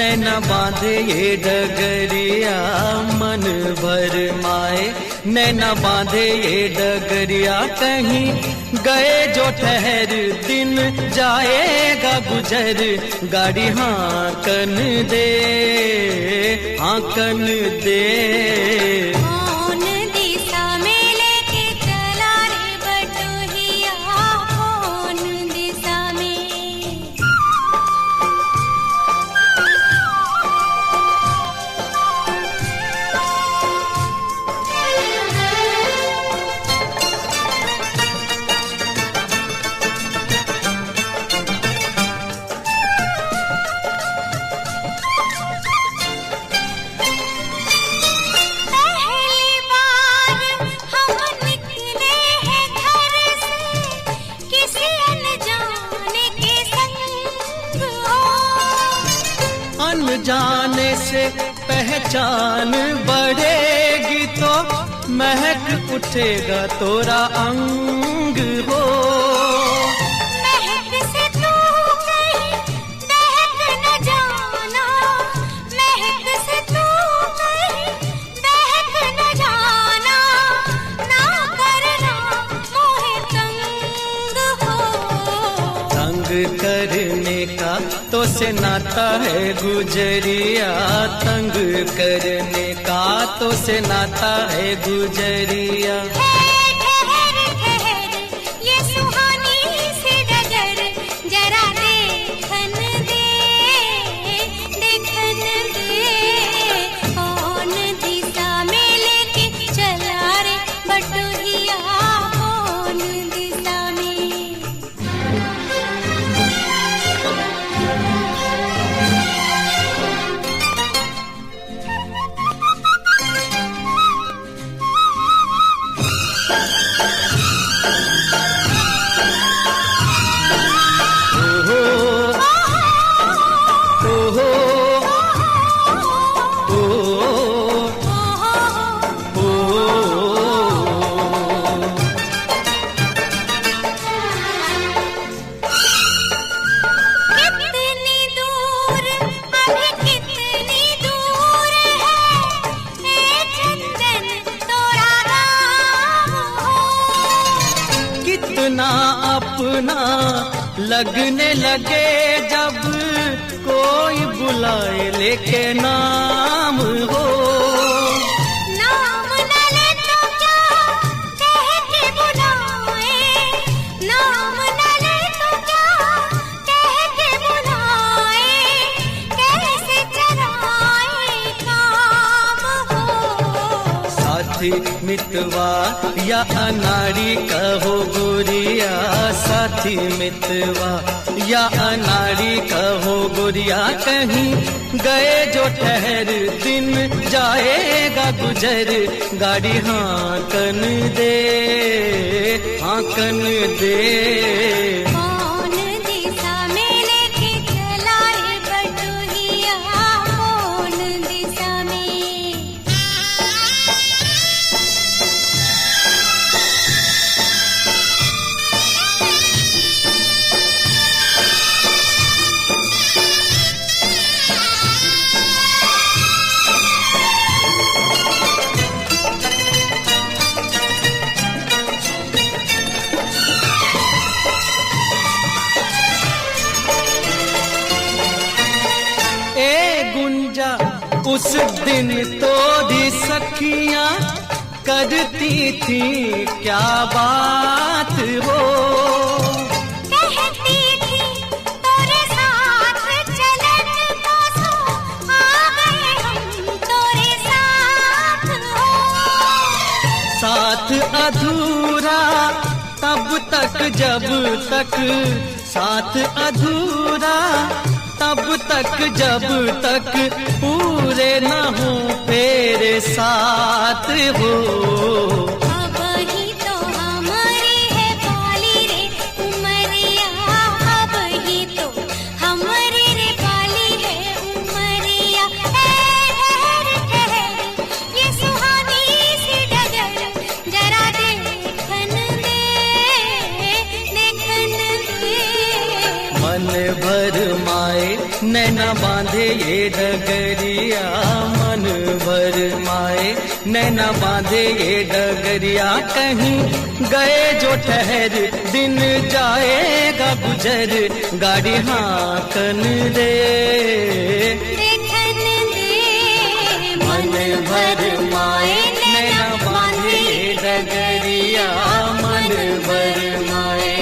नैना बांधे ये डगरिया मन भर माए, नैना बांधे ये डगरिया कहीं गए जो ठहर दिन जाएगा गुजर, गाड़ी हाँकन दे हाँकन दे। जाने से पहचान बढ़ेगी तो महक उठेगा तोरा अंग हो। महक से तू कहीं बहक न जाना, महक से तू कहीं बहक न जाना, ना करना मोहे तंग हो। तंग करने का तो से नाता है गुजरिया, तंग करने का तो से नाता है गुजरिया। ठहर ठहर ये सुहानी सी डगर जरा देखन दे देखन दे। कौन दिशा में लेके चला रे बटुहिया, कौन दिशा में। अपना लगने लगे जब कोई बुलाए लेके नाम हो। नाम न ले तो क्या कह के बुलाए, नाम न ले तो क्या कह के बुलाए, कैसे चलाए काम हो। साथी मितवा या अनाड़ी कहो गोरिया, साथी मितवा या अनाड़ी कहो गोरिया, कहीं गए जो ठहर दिन जाएगा गुजर, गाड़ी हाँकन दे हाँकन दे। कौन दिशा में लेके चला रे बटुहिया, कौन दिशा में। उस दिन तो दी सखियां करती थी क्या बात हो। कहती थी तोरे साथ चलन तो सो आ गए हम तोरे साथ हो। साथ अधूरा तब तक जब तक, साथ अधूरा तब तक जब तक पूरे न हो तेरे साथ हो। अब ही तो हमारी है पाली रे उमरिया, अब ही तो हमारी रे पाली है उमरिया। ठहर ठहर ये सुहानी सी डगर जरा देखन दे देखन दे। मन भर माए नैना बांधे ये डगरिया मन भर माए, नैना बांधे ये डगरिया कहीं गए जो ठहर, दिन जाएगा गुजर, गाड़ी हाकन दे देखन दे मन भर माए, नैना बांधे ये डगरिया मन भर माए।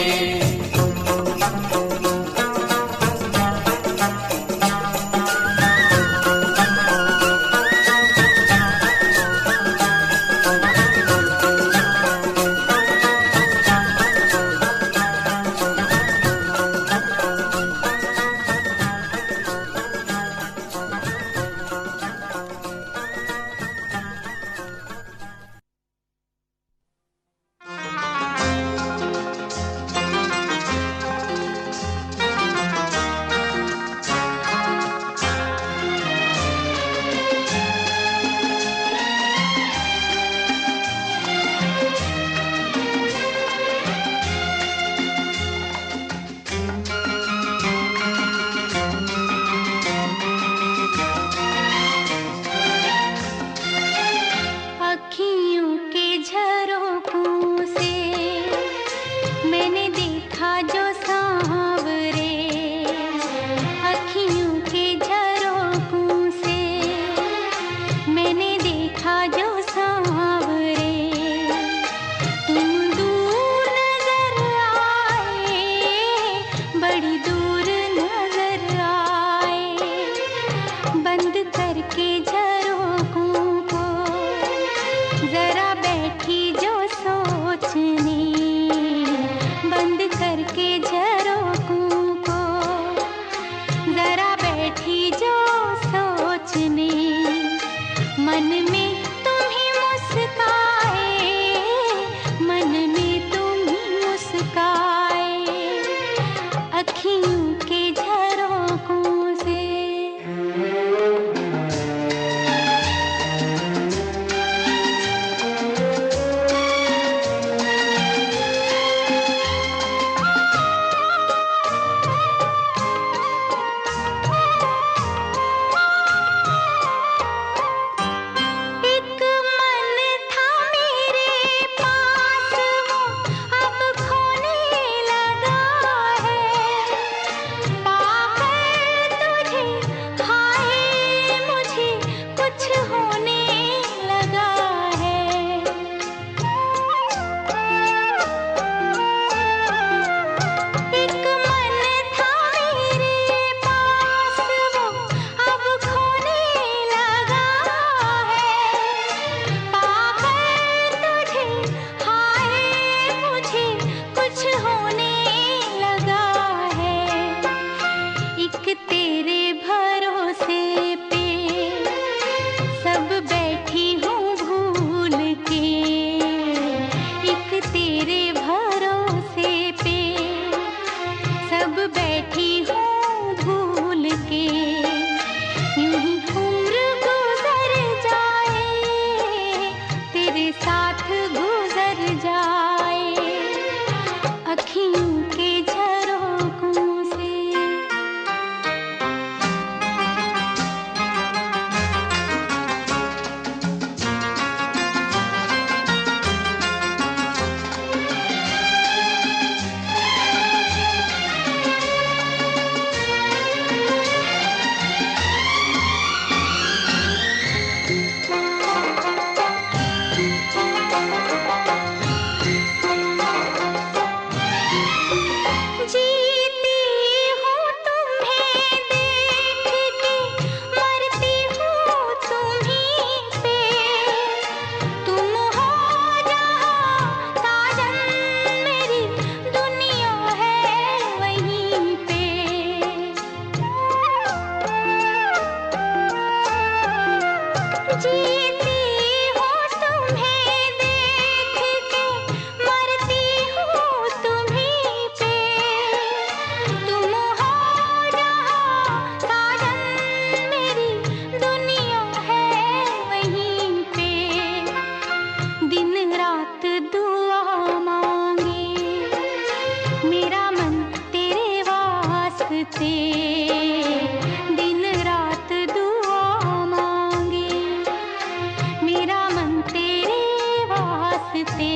टूटे,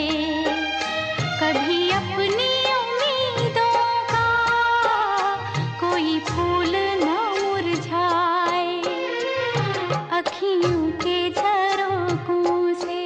कभी अपनी उम्मीदों का कोई फूल न मुरझाए, अखियों के झरोखों से।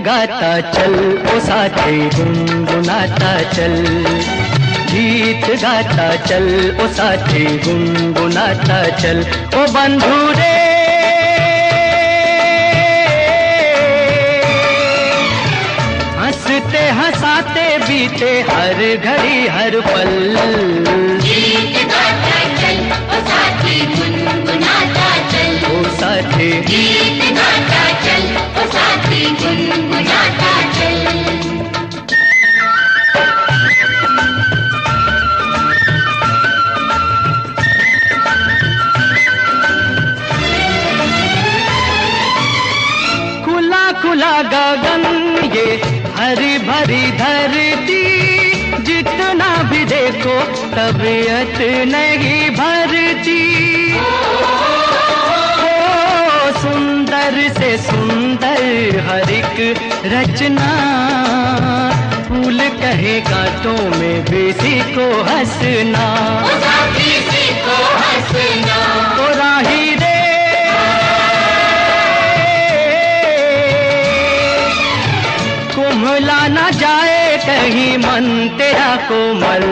गाता चल ओ साथी गुनगुनाता चल, गीत गाता चल ओ साथी गुनगुनाता चल। ओ बंधु रे हंसते हंसाते बीते हर घड़ी हर पल, गीत गाता चल ओ साथी गुनगुनाता चल, ओ साथी गीत गाता चल ओ साथी गुनगुनाता चल। खुला खुला गगन ये हरी भरी धरती, जितना भी देखो तबीयत नहीं भरती। ओ सुंदर से सुंदर हर एक रचना, फूल कहे कांटों में बेसी को हंसना, किसी को हंसना। ओ राही रे संभला न जाए कहीं मन तेरा कोमल।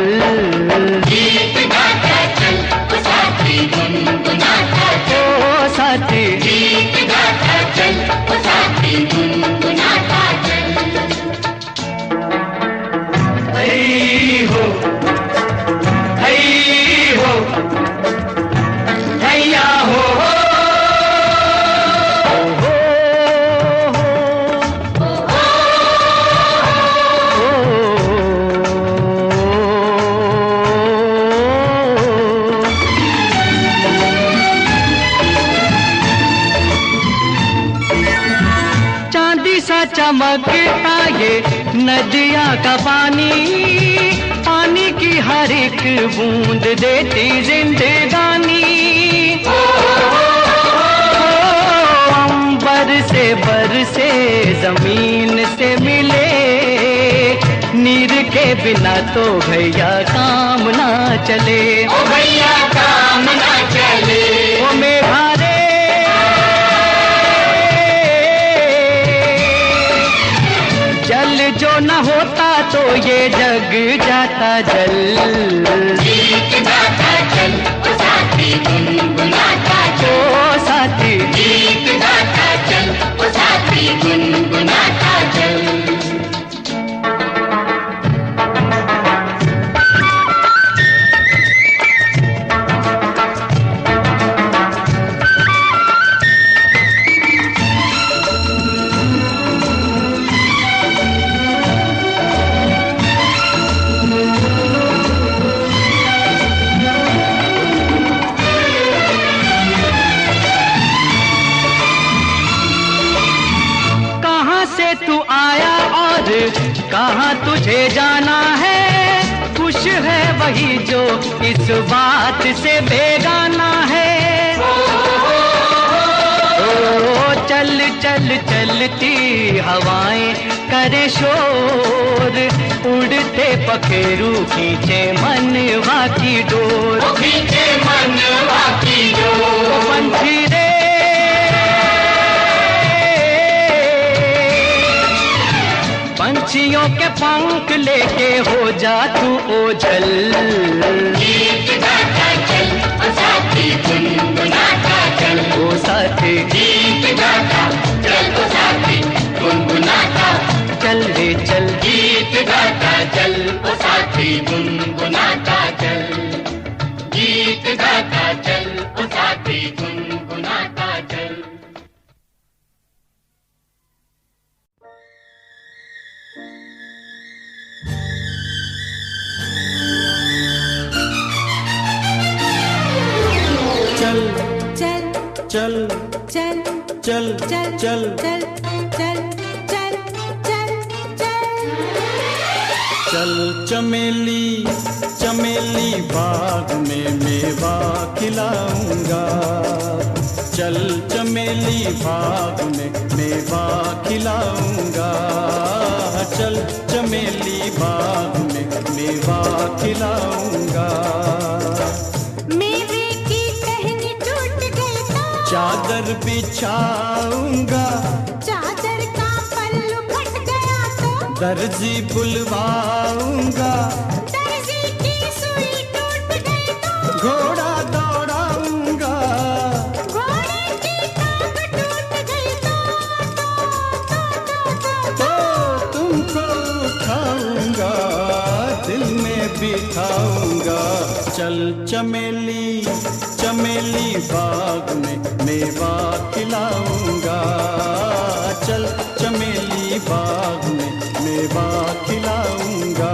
गीत गाता चल ओ साथी गुनगुनाता चल, ओ साथी गीत गाता चल ओ साथी गुनगुनाता चल। हई हो हैया हो चांदी सा चमकता ये नदिया का पानी, पानी की हर एक बूंद देती जिंदगानी। अंबर से बरसे जमीन से मिले, नीर के बिना तो भैया काम ना चले। ओ भैया काम ना चले, ओ मेघारे जल जो न होता तो ये जग जाता जल। गीत गाता चल ओ साथी गुनगुनाता चल, ओ साथी गीत गाता चल ओ साथी गुनगुनाता चल। तू आया और कहाँ तुझे जाना है, खुश है वही जो इस बात से बेगाना है। ओ चल चल चलती हवाएं करे शोर, उड़ते पखेरू खींचे मनवा की डोर। खींचे मनवा की डोर, पंछी रे पंछियों के पंख लेके हो जा तू ओझल। गीत गाता चल ओ साथी गुनगुनाता चल, ओ साथी गीत गाता चल ओ साथी गुनगुनाता चल रे चल। गीत गाता चल ओ साथी गुनगुनाता चल, गीत गाता चल ओ साथी गुनगुनाता चल। चल चल चल चल चल चल चल चल चल चल चल चल चल चमेली चमेली बाग में मेवा खिलाऊंगा। चल चमेली बाग में मेवा खिलाऊंगा। चल चमेली बाग में मेवा खिलाऊंगा। मेवे की टहनी टूट गई तो चादर बिछाऊंगा। चादर का पल्लू फट गया तो दर्जी बुलवाऊंगा। दर्जी की सुई टूट गई तो घोड़ा दौड़ाऊंगा। घोड़े की टांग टूट गई तो तुमको उठाऊंगा, दिल में बिठाऊंगा। चल चमेली चमेली बाग में मेवा खिलाऊंगा। चल चमेली बाग में मेवा खिलाऊंगा।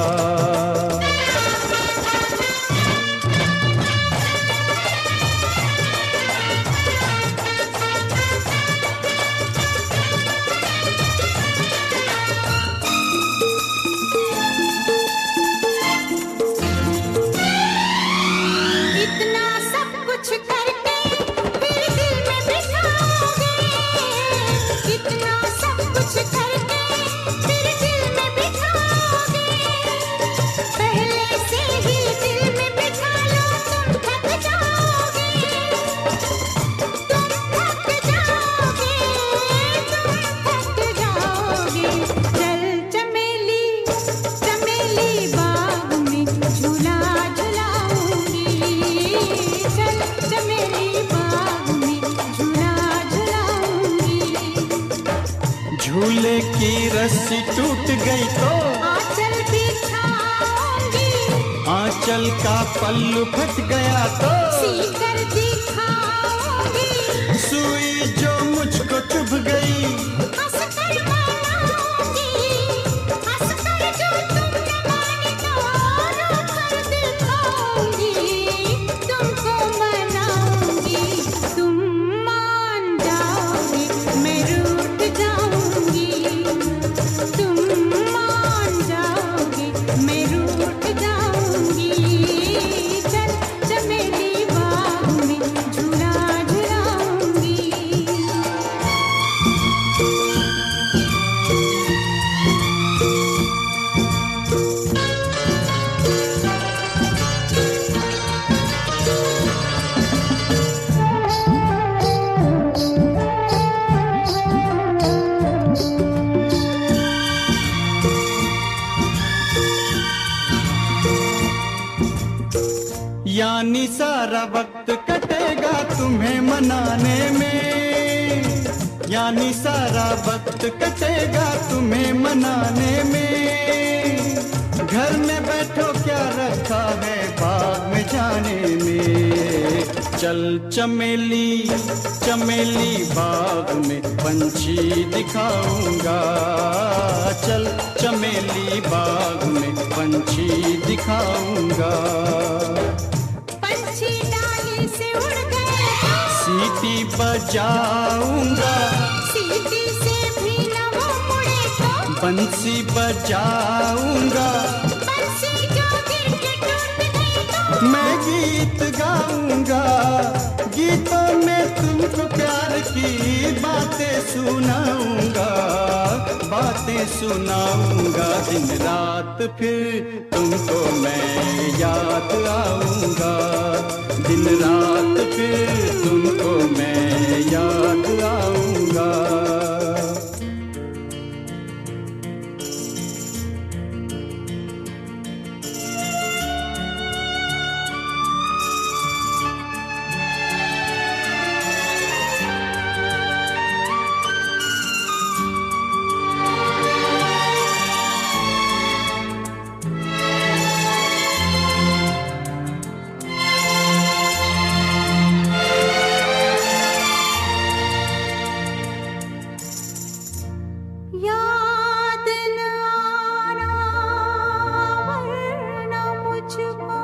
इतना सब कुछ करके फिर दिल में बिठाओगे। इतना सब कुछ करके फिर दिल में बिठाओगे। रस्सी टूट गई तो आंचल बिछाऊंगी, आंचल का पल्लू फट गया तो सीकर दिखाऊंगी, सुई जो मुझको चुभ गई हंसकर मनाऊंगी, हंसकर जो तुम न माने तो रोकर दिखाऊंगी, तुमको मनाऊंगी, तुम मान जाओगे मैं रूठ जाऊंगी, तुम मान जाओगे मैं रूठ जाऊंगी, चल चमेली बाग में झूला झुलाऊंगी। यानी सारा वक्त कटेगा तुम्हें मनाने में, यानी सारा वक्त कटेगा तुम्हें मनाने में, घर में बैठो क्या रखा है बाग में जाने में, चल चमेली चमेली बाग में पंछी दिखाऊंगा, चल चमेली बाग में पंछी दिखाऊंगा, पंछी डाली से उड़ गए तो सीटी बजाऊंगा, सीटी से भी न वो मुड़े तो बंसी बजाऊंगा, बंसी जो गिर के टूट गई तो मैं गीत गाऊंगा, गीतों में तुमको प्यार की बातें सुनाऊंगा, बातें सुनाऊंगा, दिन रात फिर तुमको मैं याद आऊंगा, दिन रात फिर तुमको मैं याद आऊंगा। याद न आना वरना मुझको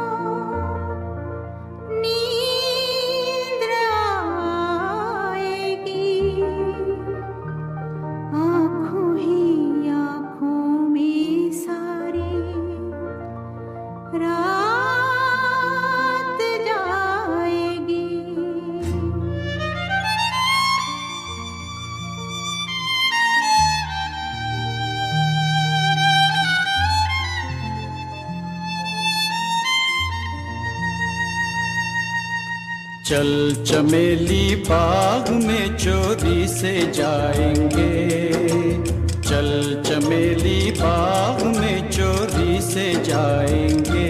नींद आएगी, आँखों ही आँखों में सारी रात जाएगी। चल चमेली बाग में चोरी से जाएंगे, चल चमेली बाग में चोरी से जाएंगे,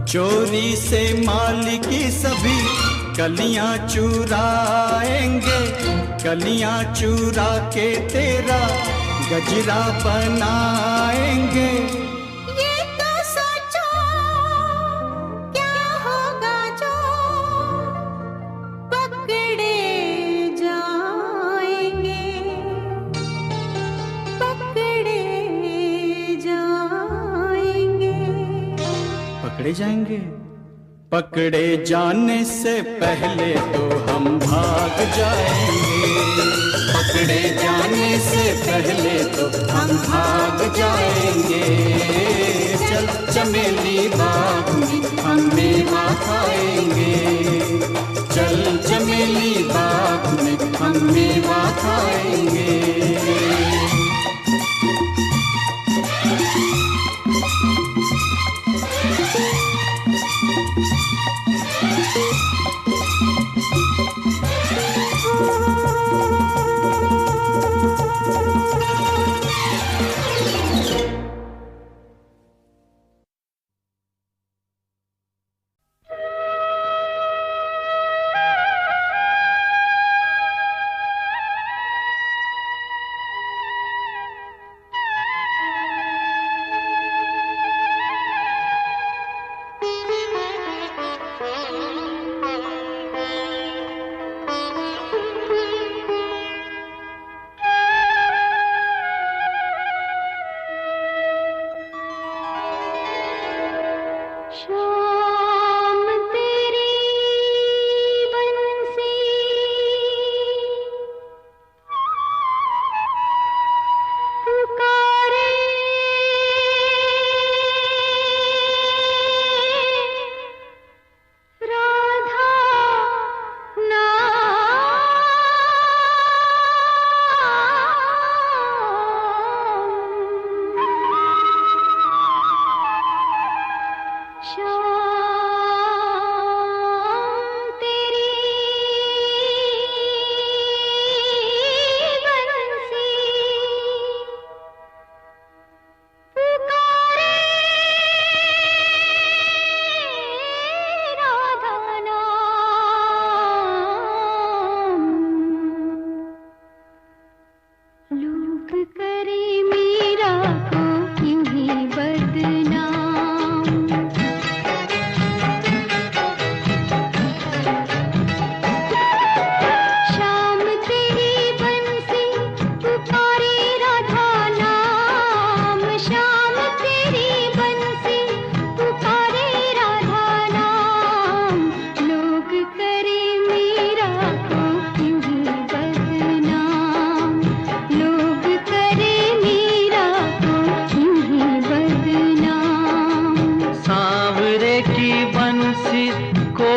चोरी से माली की सभी कलियां चुराएंगे, कलियां चुरा के तेरा गजरा बनाएंगे, ये तो सोचो क्या होगा जो पकड़े जाएंगे, पकड़े जाएंगे। पकड़े जाएंगे, पकड़े जाने से पहले तो हम भाग जाएंगे, पकड़े जाने से पहले तो हम भाग जाएंगे, चल चमेली बाग में हम मेवा खाएंगे, चल चमेली बाग में हम मेवा खाएंगे।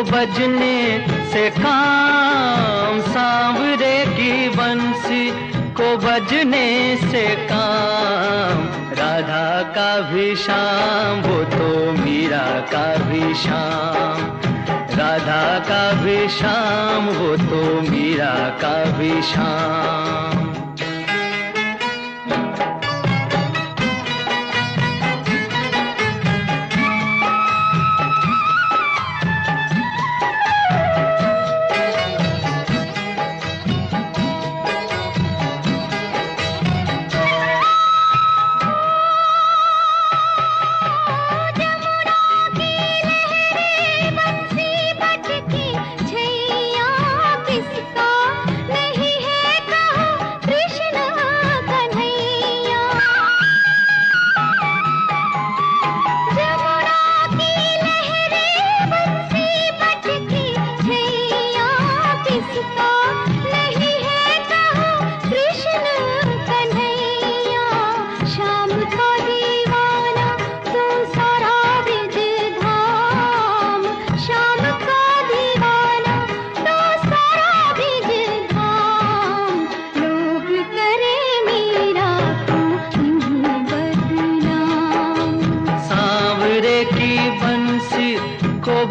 बजने से काम, सांवरे की बंसी को बजने से काम। राधा का भी शाम वो तो मीरा का भी शाम, राधा का भी शाम वो तो मीरा का भी शाम।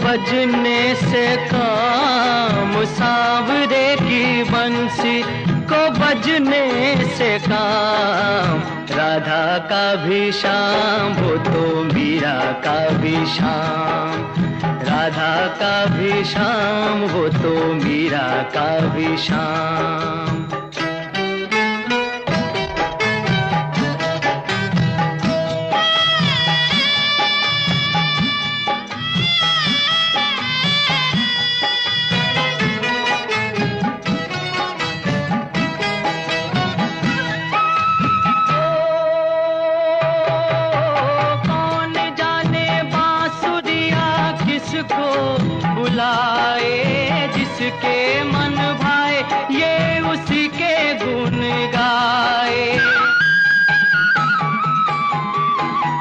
बजने से काम, सांवरे की बंसी को बजने से काम। राधा का भी शाम वो तो मीरा का भी शाम, राधा का भी शाम वो तो मीरा का भी शाम। जिसके मन भाए ये उसी के गुण गाए।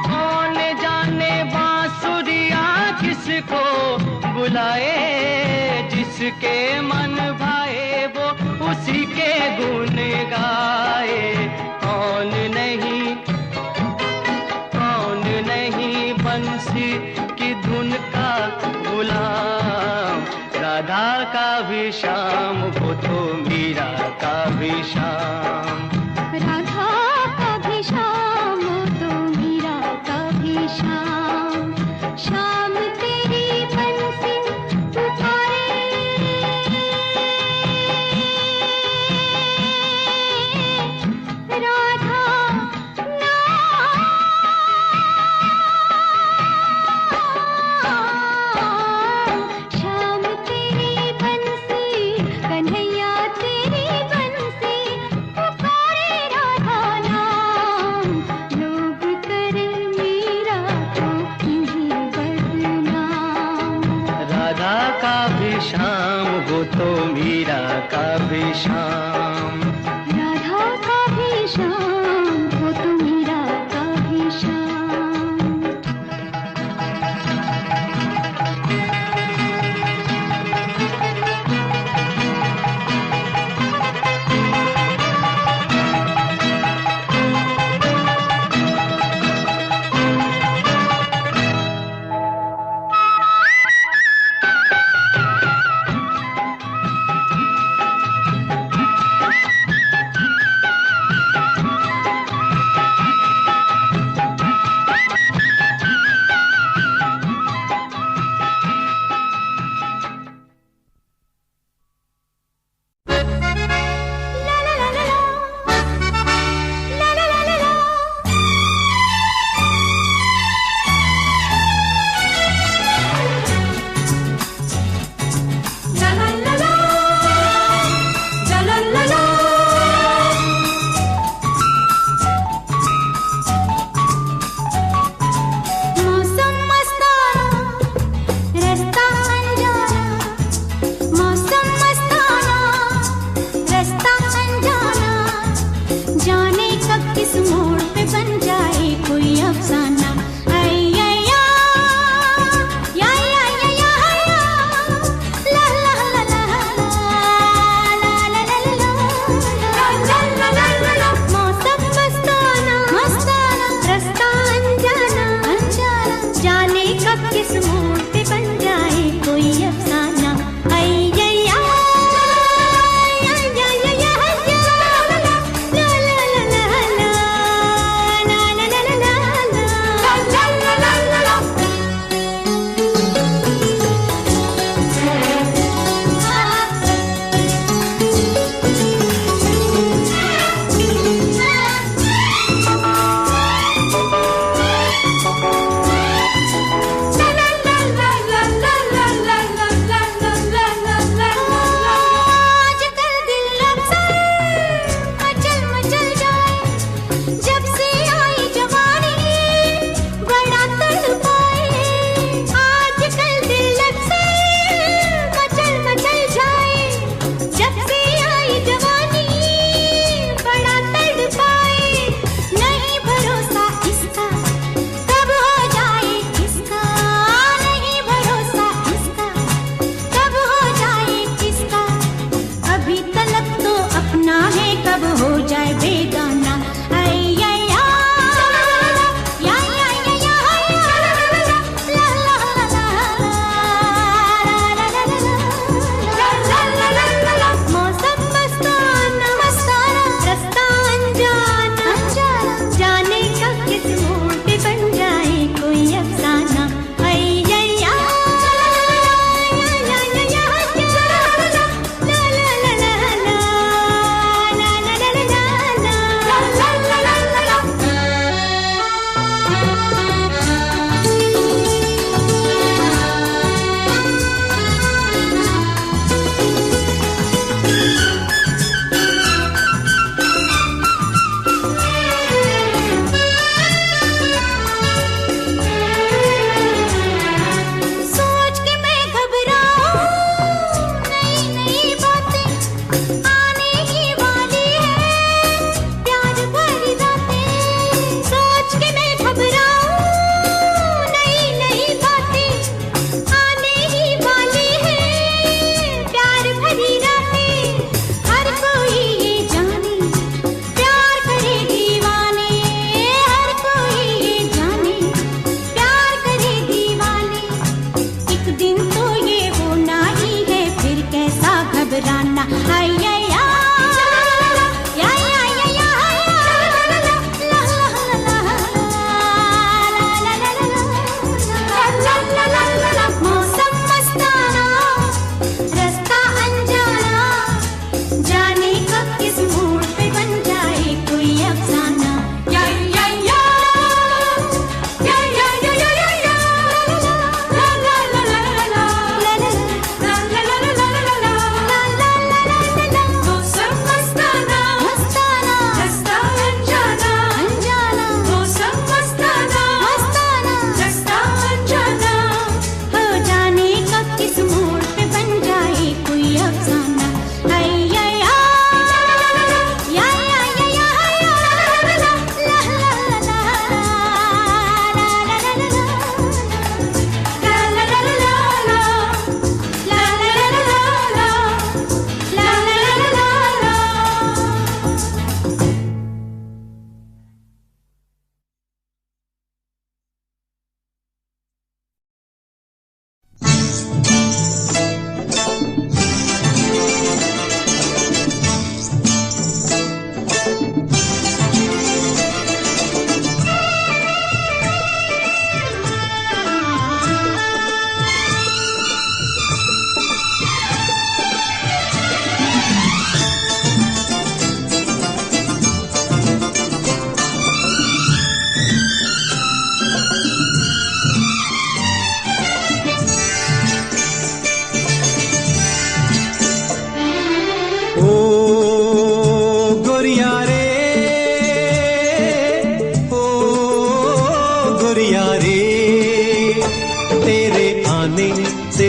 कौन जाने बांसुरिया किसको बुलाए, जिसके मन भाए वो उसी के गुण गाए। कौन नहीं बंसी की धुन का गुलाम। राधा का भी शाम वो तो मीरा का भी शाम, राधा का भी शाम वो तो मीरा का भी शाम। शाम तेरी बंसी पुकारे, राधा शाम वो तो मीरा का भी शाम, राधा का भी शाम वो तो मीरा का भी शाम।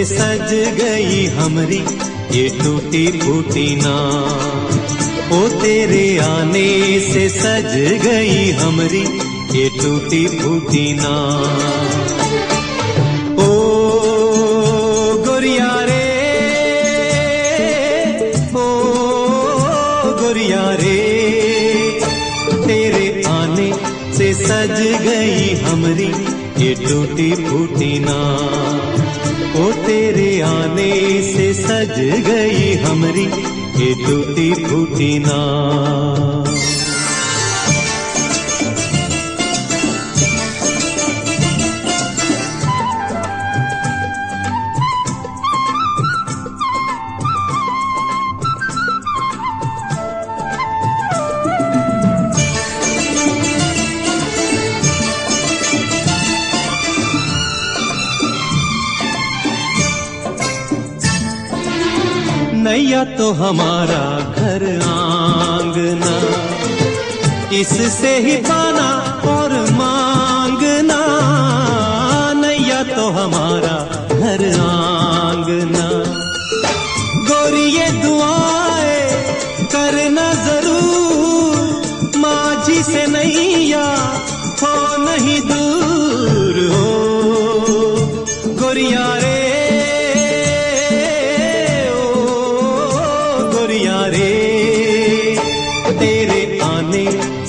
से सज गई हमरी ये टूटी फूटी नाव। ओ तेरे आने से सज गई हमरी ये टूटी फूटी नाव। ओ गोरिया रे, ओ गोरिया रे, तेरे आने से सज गई हमरी ये टूटी फूटी नाव। ओ तेरे आने से सज गई हमरी ये टूटी फूटी नाव। नैया तो हमारा घर आंगना, इससे ही पाना और मांगना। नैया तो हमारा घर आंगना, गोरी ये दुआएं करना जरूर, माझी से नैया हो नहीं दूर। हो गोरिया रे,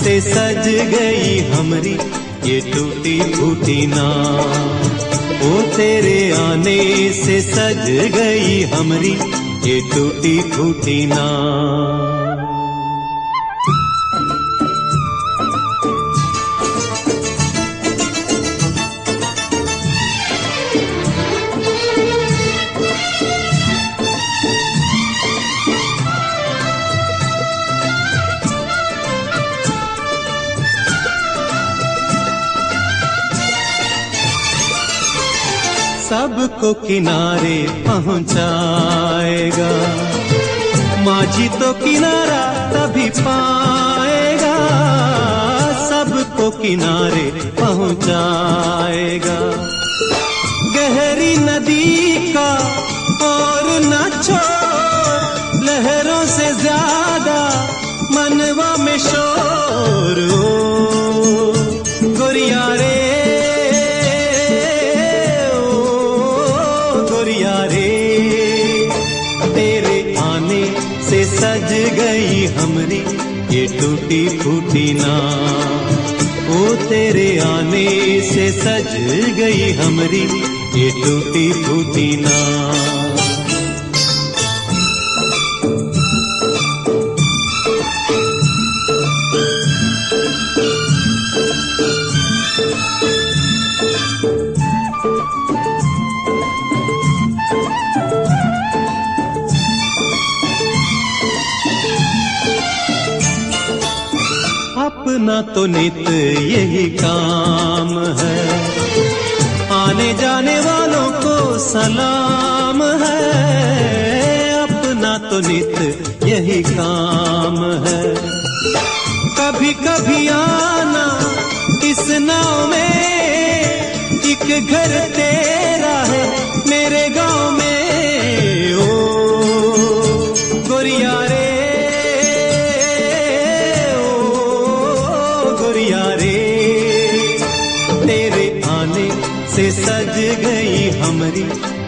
से सज गई हमरी ये टूटी फूटी नाव। ओ तेरे आने से सज गई हमरी ये टूटी फूटी नाव। सबको किनारे पहुंचाएगा, माझी तो किनारा तभी पाएगा। सबको किनारे पहुंचाएगा, गहरी नदी का और न छोड़, लहरों से ज्यादा मनवा में शोर। ओ गोरिया रे, सज गई हमरी ये टूटी फूटी नाव। ओ तेरे आने से सज गई हमरी ये टूटी फूटी नाव। अपना तो नित यही काम है, आने जाने वालों को सलाम है। अपना तो नित यही काम है, कभी कभी आना इस नाव में, एक घर तेरा है मेरे गांव में। ओ गोरिया रे, से सज गई हमरी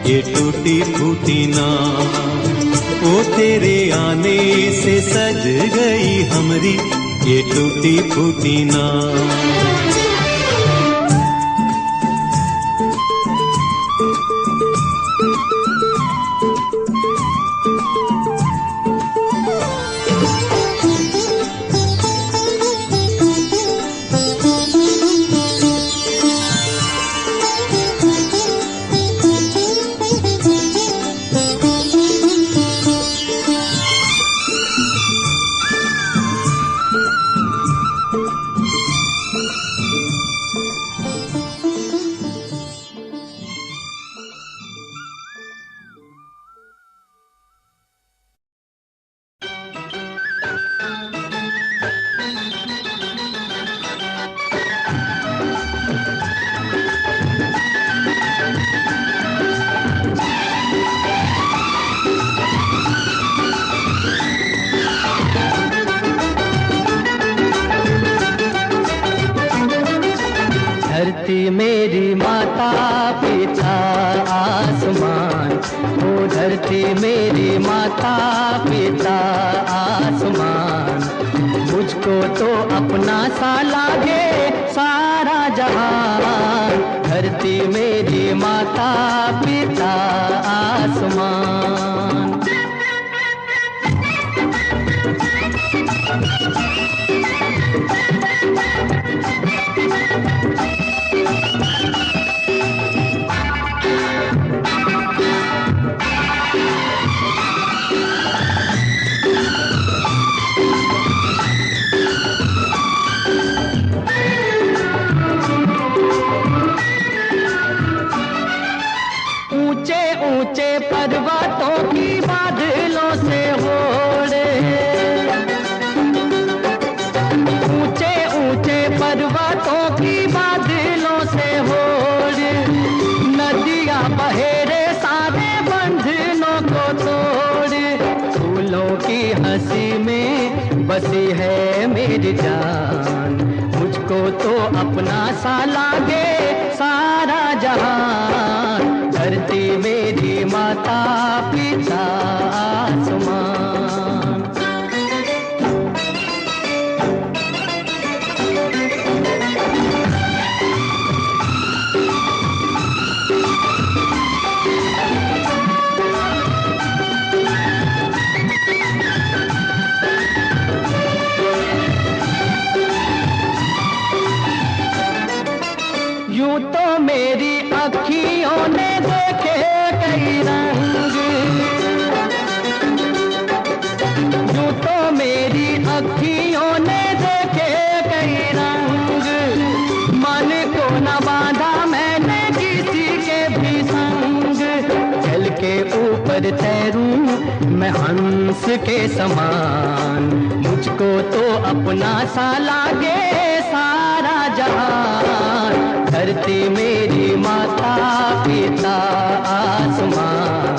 ये टूटी फूटी नाव। ओ तेरे आने से सज गई हमरी ये टूटी फूटी नाव। धरती मेरी माता पिता आसमान, ओ धरती मेरी माता पिता आसमान। मुझको तो अपना सा लागे सारा जहान, धरती मेरी माता पिता आसमान। ऊंचे ऊंचे पर्वतों की बादलों से होड़े, ऊंचे ऊंचे पर्वतों की बादलों से होड़े। नदियां बहेरे सारे बंधनों को तोड़े, फूलों की हंसी में बसी है मेरी जान। मुझको तो अपना सा लागे सारा जहान, धरती मेरी माता पिता आसमान। यूं तो मेरी अखियों ने देखे कई रंग, यूं तो मेरी अखियों ने देखे कई रंग। मन को न बांधा मैंने किसी के भी संग, जल के ऊपर तैरूं मैं हंस के समान। मुझको तो अपना सा लागे सारा जहान, धरती मेरी माता पिता आसमान।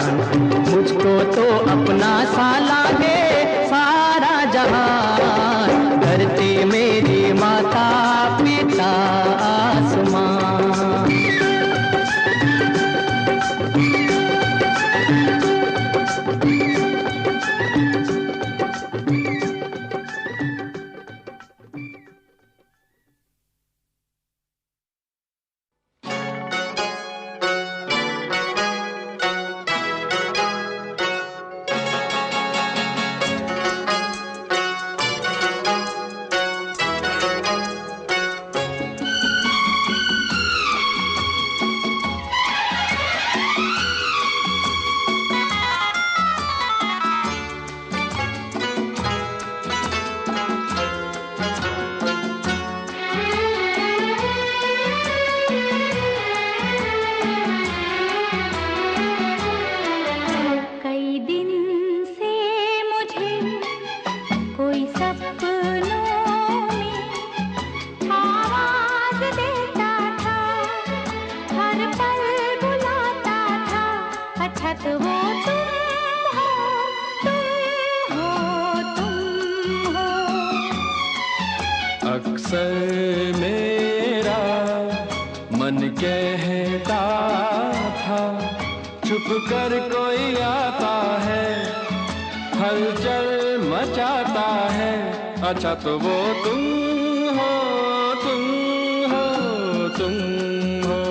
मुझको तो अपना सा लागे सारा जहान, धरती मेरी माता पिता आसमान। अक्सर मेरा मन कहता था, छुप कर कोई आता है, हलचल मचाता है। अच्छा तो वो तुम हो, तुम हो, तुम हो।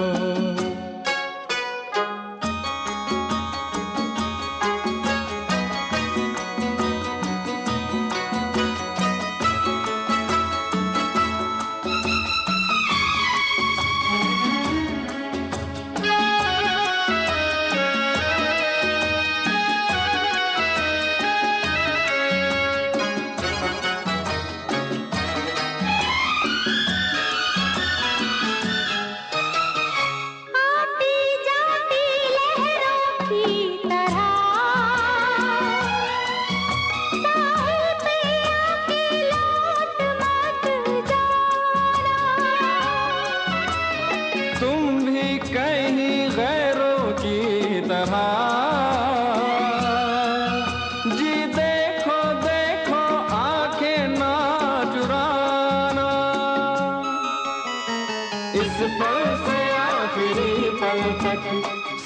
इस पल से आखिरी पल तक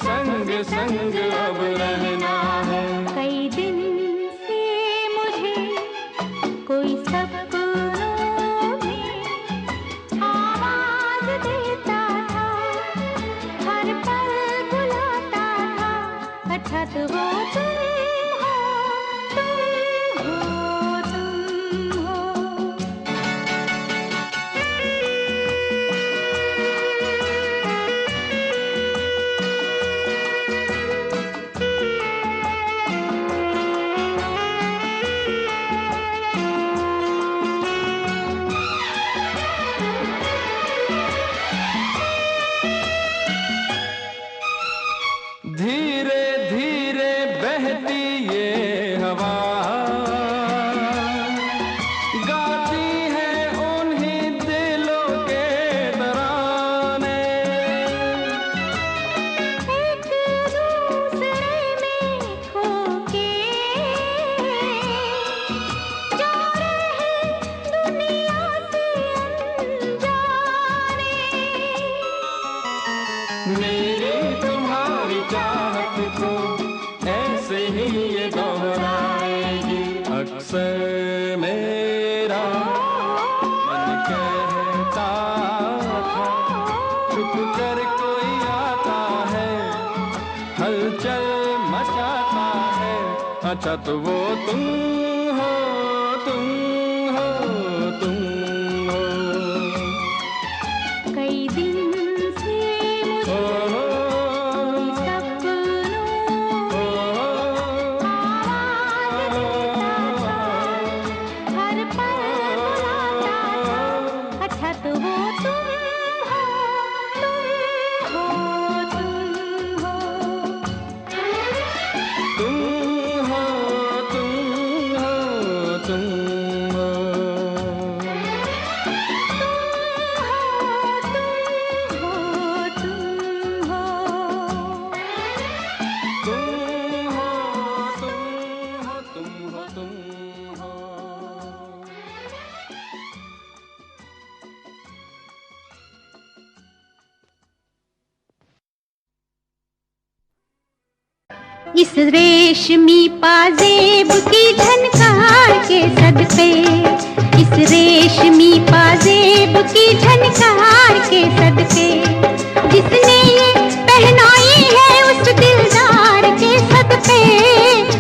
संग संग अब रहना है। कई दिन से मुझे कोई सपनों में आवाज देता था, हर पल बुलाता था, अर्थात वो तुम हो, तुम हो, तुम हो। धीरे धीरे बहती ये हवा गाती है उन्हीं दिलों के तराने। एक दूसरे में खो के जा रहे दुनिया से अनजाने। मेरी तुम्हारी चाहत को ऐसे ही ये दोहराएगी। अक्सर मेरा मन कहता था, छुप कर कोई आता है, हलचल मचाता है। अच्छा तो वो तुम हो, तुम हो, तुम हो। कई दिन से मुझे कोई सपनों आवाज देता था, हर पल बुलाता था, अच्छा तो वो तुम हो, तुम हो, तुम हो। तुम हो, तुम हो, तुम हो। इस रेशमी पाजेब की झनकार के सदके, इस रेशमी पाजेब की झनकार के सदके, जिसने ये पहनाई है उस दिलदार के सदके,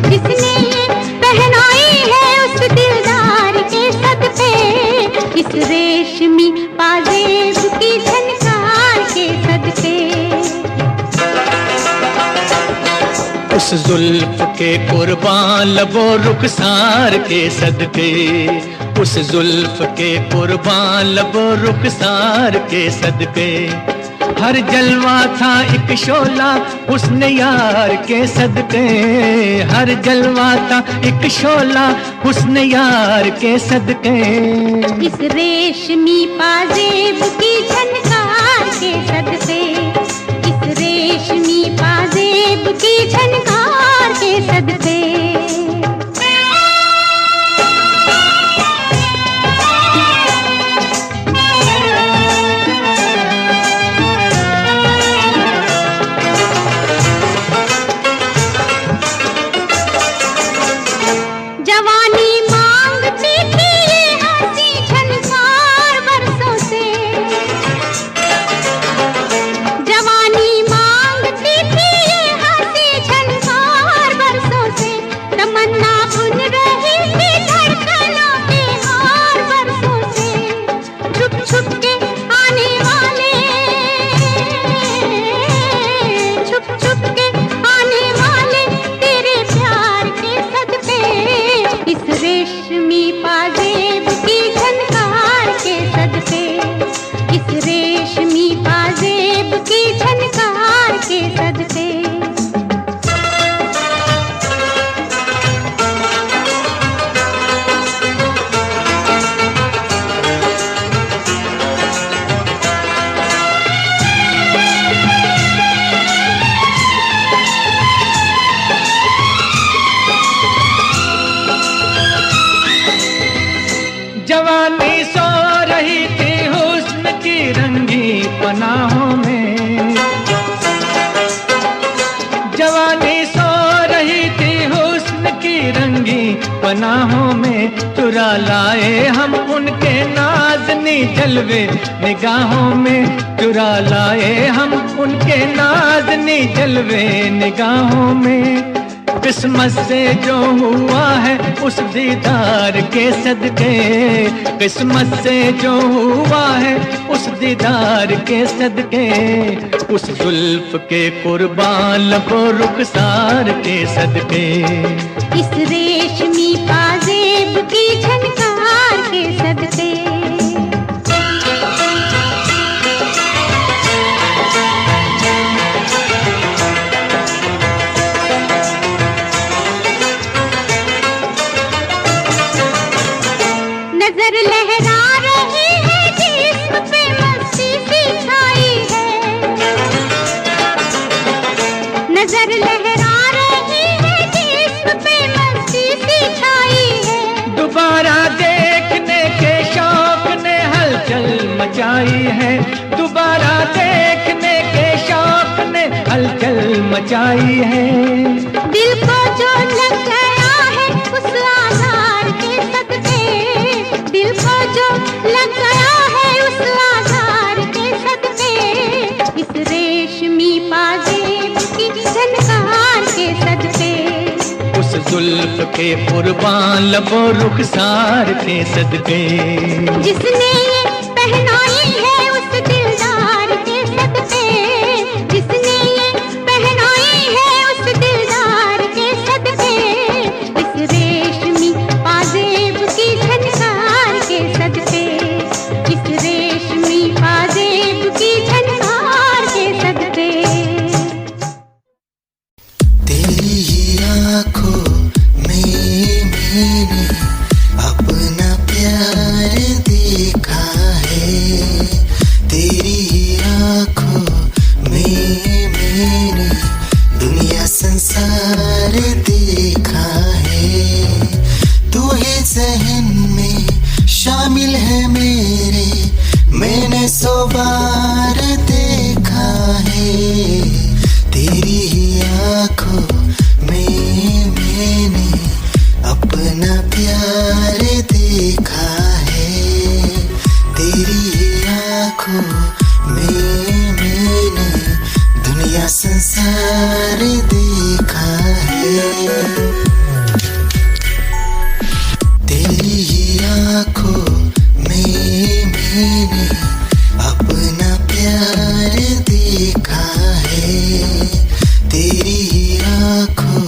जिसने ये पहनाई है उस दिलदार के सदके, इस रेशमी पाजेब की झनकार के सदके। उस जुल्फ के कुर्बान लबो रुखसार के सदके, उस जुल्फ के कुर्बान लबो रुखसार के सदके, हर जलवा था एक शोला हुस्न यार के सदके, हर जलवा था एक शोला हुस्न यार के सदके। इस रेशमी पाजेब की झनकार के सदके, इस रेशमी पाजेब की झनकार के सदके। जवानी मांगती थी ये हंसी झनकार बरसों से, जवानी मांगती थी ये हंसी झनकार बरसों से, तमन्ना बुन रही थी धड़कनों के हार बरसों से, छुप छुप के आने वाले, छुप छुप के आने वाले तेरे प्यार के सदके, इस रेशमी पाजेब की झनकार के सदके, इस रेशमी पाजेब की झनकार के सदके। जवानी सो रही थी हुस्न की रंगी पनाहों में। जवानी सो रही थी हुस्न की रंगी पनाहों में, चुरा लाए हम उनके नाज़नी जलवे निगाहों में, चुरा लाए हम उनके नाज़नी जलवे निगाहों में। किस्मत से जो हुआ है उस दीदार के सदके, किस्मत से जो हुआ है उस दीदार के सदके, उस जुल्फ के कुर्बान लबो रुखसार के सदके, इस रेशमी पाजेब की झनकार के सदके। नजर लहरा रही है जिस्म पे मस्ती सी छाई है, नजर लहरा रही है जिस्म पे मस्ती सी छाई है। दोबारा देखने के शौक ने हलचल मचाई है, दोबारा देखने के शौक ने हलचल मचाई है। दिल को जो लग गया है उस आधार के सदके, दिल को जो लग गया है उस आधार के सदके, इस रेशमी पाजेब की झनकार के सदके, उस जुल्फ के कुर्बान लबो रुखसार के सदके, जिसने ये पहनाई है उस दिलदार के सदके, जिसने ये पहनाई है उस दिलदार के सदके, इस रेशमी पाजेब की झनकार के सदके, इस रेशमी पाजेब की झनकार के सदके। तेरी ही आँखों में मैंने अपना प्यार देखा है, तेरी ही आँखों में मैंने दुनिया संसार देखा है। तू ही ज़हन में शामिल है मेरे, मैंने 100 बार देखा है। तेरी ही आँखों में मैंने अपना प्यार देखा है, तेरी ही आँखों में मैंने दुनिया संसार देखा है। तेरी ही आँखों में मैंने अपना प्यार देखा है, तेरी ही आँखों।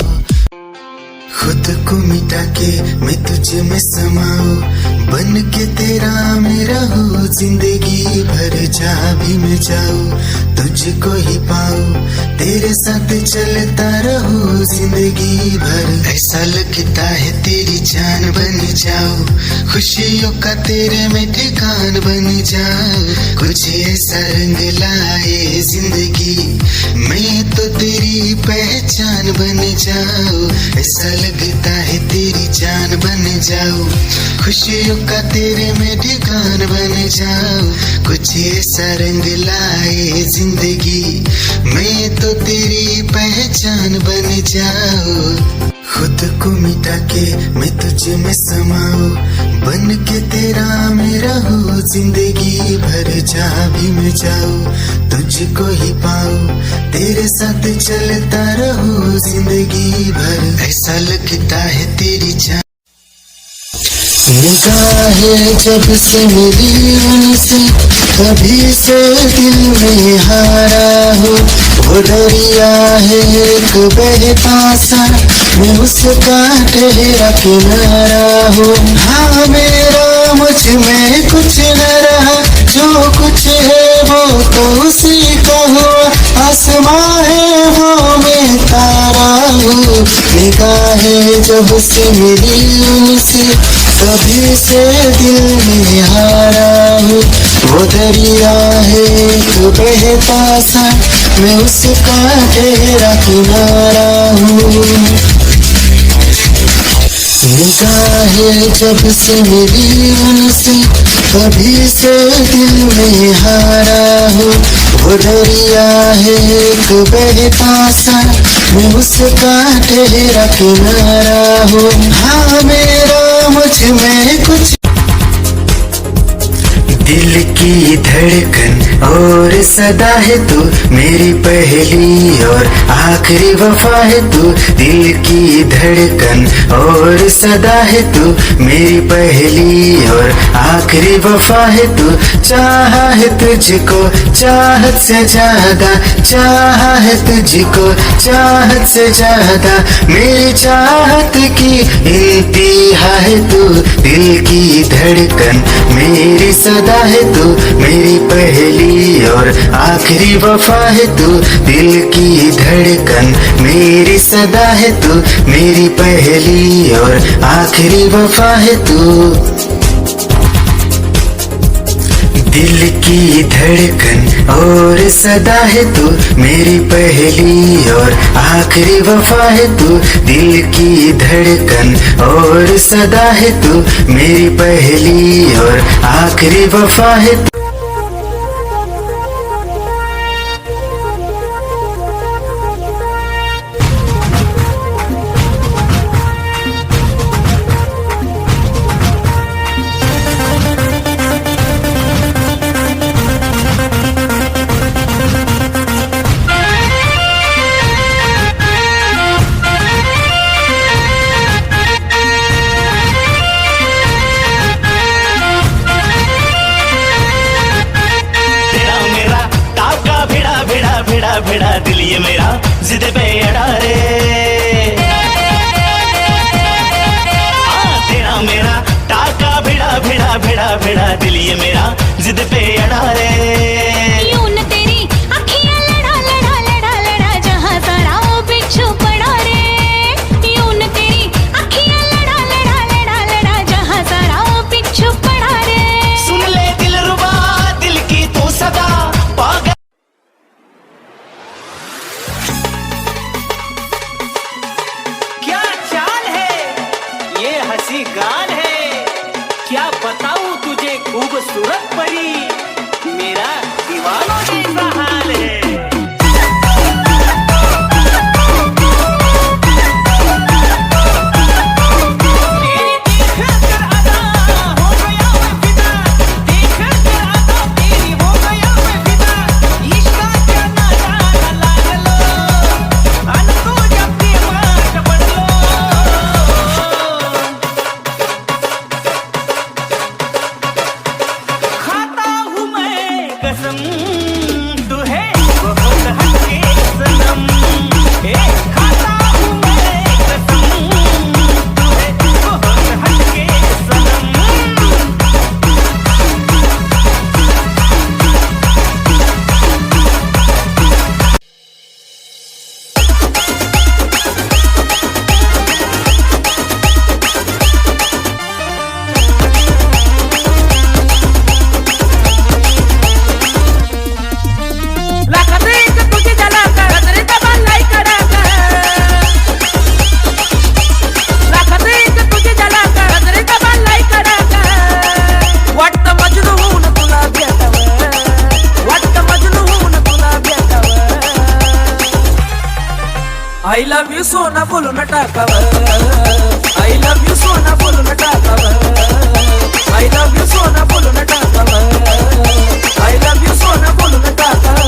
खुद को मिटा के मैं तुझ में समाऊं, बन के तेरा मैं रहूं, जिंदगी भर जहाँ भी मैं जाऊं तुझको ही पाऊं, तेरे साथ चलता रहूं जिंदगी भर। ऐसा लगता है तेरी जान बन जाऊं, खुशियों का तेरे में ठिकान बन जाऊं, कुछ ऐसा रंग लाए जिंदगी मैं तो तेरी पहचान बन जाऊं। ऐसा लगता है तेरी जान बन जाऊं, खुशियों का तेरे में ठिकान बन जाऊं, कुछ ऐसा रंग लाए जिंदगी मैं तो तेरी पहचान बन जाऊं। खुद को मिटा के मैं तुझ में समाऊं, बन के तेरा मैं रहूं, जिंदगी भर जहाँ भी मैं जाऊं तुझको ही पाऊं, तेरे साथ चलता रहूं जिंदगी भर। ऐसा लगता है तेरी जान। निगाहें जब से मेरी उनसे कभी से दिल में हारा हो, वो दरिया है एक बहता सा, मैं उसका ठहरा किनारा हूँ। हाँ मेरा मुझ में कुछ न रहा, जो कुछ है वो तो उसी का हुआ, आसमां है वो मैं तारा हूँ। निगाहें जब से मेरी उनसे कभी से दिल में हारा हूँ, वो दरिया है एक बहता सा, मैं उसका ठहरा किनारा हूँ। निगाहें जब से मिली उनसे तभी से दिल में हारा हूँ। वो दरिया है एक बहता सा, मैं उसका ठहरा किनारा हूँ। हाँ मेरा मुझ में कुछ दिल की धड़कन और सदा है तू, मेरी पहली और आखिरी वफा है तू। दिल की धड़कन और सदा है तू, मेरी पहली और आखिरी वफा है तू। चाहा है तुझको चाहत से ज्यादा, चाहा है तुझको चाहत से ज्यादा, मेरी चाहत की इंतहा है तू। दिल की धड़कन मेरी सदा है तू, मेरी पहली और आखिरी वफा है तू। दिल की धड़कन मेरी सदा है तू, मेरी पहली और आखिरी वफा है तू। दिल की धड़कन और सदा है तू, मेरी पहली और आखिरी वफा है तू। दिल की धड़कन और सदा है तू, मेरी पहली और आखिरी वफा है तू। भिड़ा दिल ये मेरा जिद पे अड़ा रे। तेरा मेरा टाका भिड़ा भिड़ा भिड़ा भिड़ा दिल ये मेरा जिद पे अड़ा रे। यूं न तेरी अखियां लड़ा लड़ा लड़ा लड़ा जहां सारा वो बिच्छू पड़ा रे। यूं न तेरी अखियां लड़ा लड़ा लड़ा लड़ा जहां सारा वो बिच्छू पड़ा रे। सुन ले दिलरुबा दिल की तू सदा पागल। क्या चाल है ये हंसी गान है, क्या बताऊं तुझे खूबसूरत परी, मेरा दीवानों जैसा हाल है। I love you सोना बोलो न टाकावर, I love you सोना बोलो न टाकावर, I love you सोना बोलो न टाकावर, I love you सोना बोलो न टाकावर।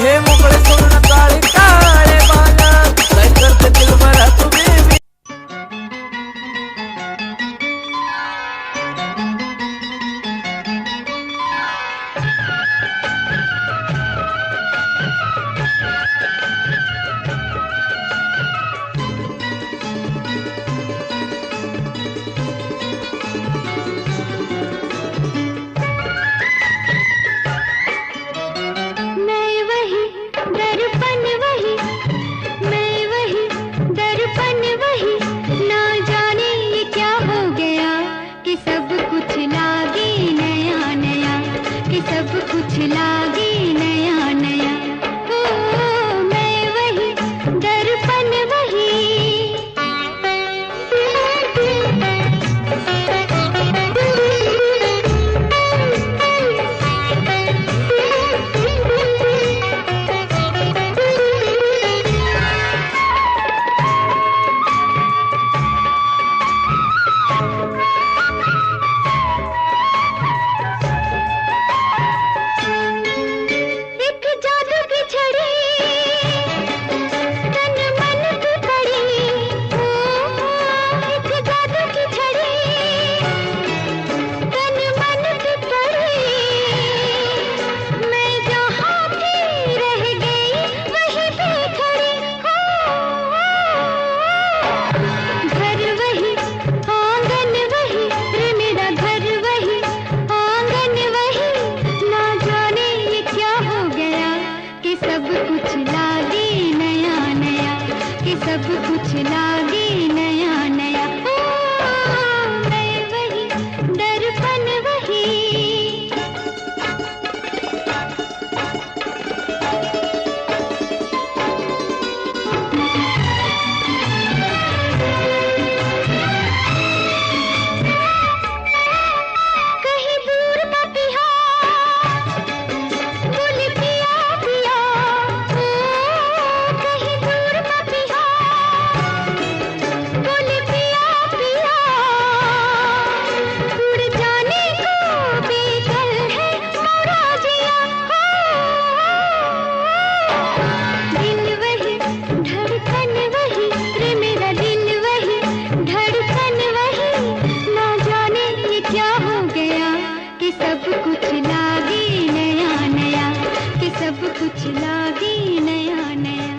हे मोकळे सोडून काळे काळे बाला, काय करते दिल भरा तुम्ही। सब कुछ लागे नया नया। मैं वही दर्पण वही, कहीं दूर पपिया बोल पिया पिया, कहीं दूर पपिया बोल पिया पिया, उड़ जाने को बेकल है मोरा जिया। दिल वही धड़कन वही रे मेरा दिल वही धड़कन वही, ना जाने ये क्या हो गया कि सब कुछ लागे नया नया, कि सब कुछ लागे नया नया,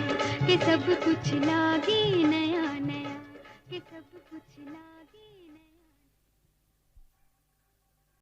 कि सब कुछ लागे नया नया, कि सब कुछ लागे